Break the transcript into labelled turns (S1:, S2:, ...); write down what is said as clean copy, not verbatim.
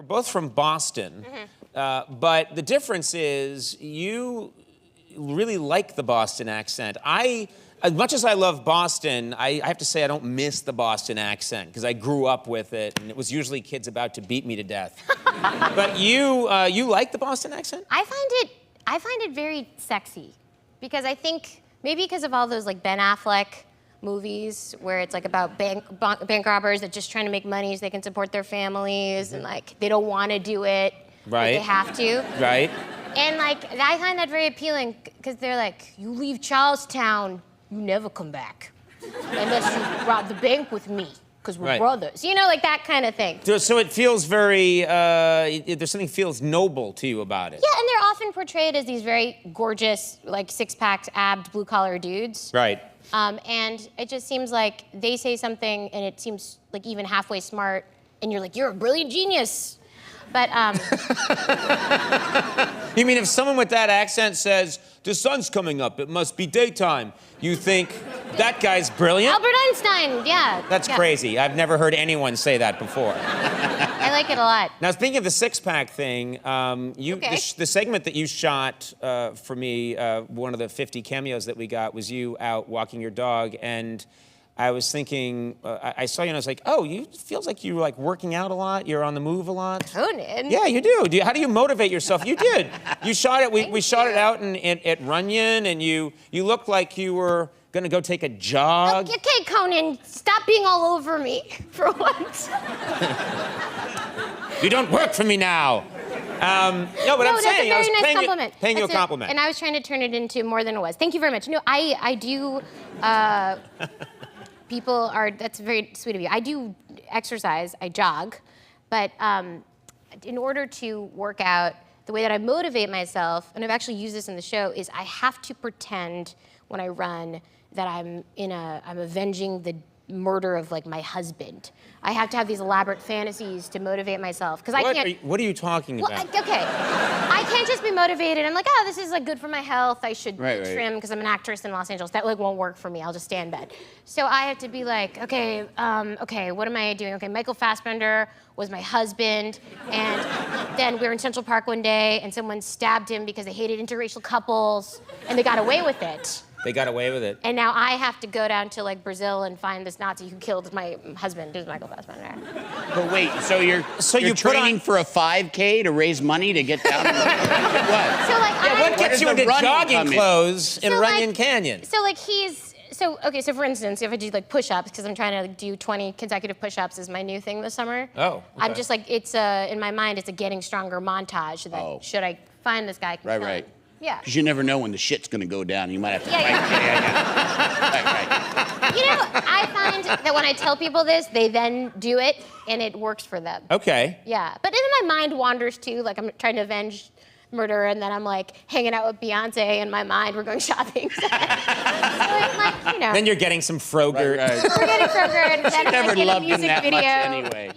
S1: We're both from Boston, but the difference is you really like the Boston accent. As much as I love Boston, I have to say I don't miss the Boston accent because I grew up with it, and it was usually kids about to beat me to death. But you like the Boston accent?
S2: I find it very sexy because I think maybe because of all those like Ben Affleck movies where it's like about bank robbers that just trying to make money so they can support their families and like they don't want to do it,
S1: right?
S2: But they have to,
S1: right?
S2: And like I find that very appealing because they're like, you leave Charlestown, you never come back unless you rob the bank with me because we're brothers, you know, like that kind of thing.
S1: So it feels very there's something feels noble to you about it.
S2: Yeah, and they're often portrayed as these very gorgeous, like six-pack, abbed, blue-collar dudes.
S1: Right.
S2: And it just seems like they say something and it seems like even halfway smart and you're like, you're a brilliant genius. But,
S1: You mean if someone with that accent says, the sun's coming up, it must be daytime, you think, that guy's brilliant?
S2: Albert Einstein, yeah.
S1: That's crazy. I've never heard anyone say that before.
S2: I like it a lot.
S1: Now, speaking of the six-pack thing, the segment that you shot for me, one of the 50 cameos that we got, was you out walking your dog, and I was thinking, I saw you and I was like, oh, it feels like you're like working out a lot, you're on the move a lot.
S2: Conan?
S1: Yeah, you do. How do you motivate yourself? You did. You shot it, we shot it out at Runyon, and you looked like you were gonna go take a jog.
S2: Okay, Conan, stop being all over me for once.
S1: You don't work for me now. No, but I'm saying, I was paying you a compliment.
S2: And I was trying to turn it into more than it was. Thank you very much. No, I do, that's very sweet of you. I do exercise, I jog, but in order to work out, the way that I motivate myself, and I've actually used this in the show, is I have to pretend when I run that I'm avenging the murder of like my husband. I have to have these elaborate fantasies to motivate myself because I can't.
S1: What are you talking about?
S2: Okay, I can't just be motivated. I'm like, oh, this is like good for my health. I should trim because I'm an actress in Los Angeles. That like won't work for me. I'll just stay in bed. So I have to be like, okay, what am I doing? Okay, Michael Fassbender was my husband, and then we were in Central Park one day, and someone stabbed him because they hated interracial couples, and they got away with it.
S1: They got away with it.
S2: And now I have to go down to like Brazil and find this Nazi who killed my husband, who's Michael Fassbender.
S3: But wait, so you're training for a 5K to raise money to get down? What?
S2: So like,
S1: what gets you into jogging clothes in Runyon Canyon?
S2: So like so for instance, if I do like push-ups, because I'm trying to like, do 20 consecutive push-ups is my new thing this summer.
S1: Oh, okay.
S2: I'm just like, it's in my mind, it's a getting stronger montage that should I find this guy, I can kill him. Yeah.
S3: Because you never know when the shit's gonna go down. You might have to fight.
S2: Right. You know, I find that when I tell people this, they then do it, and it works for them.
S1: Okay.
S2: Yeah, but then my mind wanders too. Like I'm trying to avenge murder, and then I'm like hanging out with Beyonce in my mind. We're going shopping. So it's like, you know.
S1: Then you're getting some Frogurt.
S2: We're getting Frogurt. And then
S3: never
S2: like,
S3: loved
S2: in a music
S3: him that
S2: video.
S3: much anyway.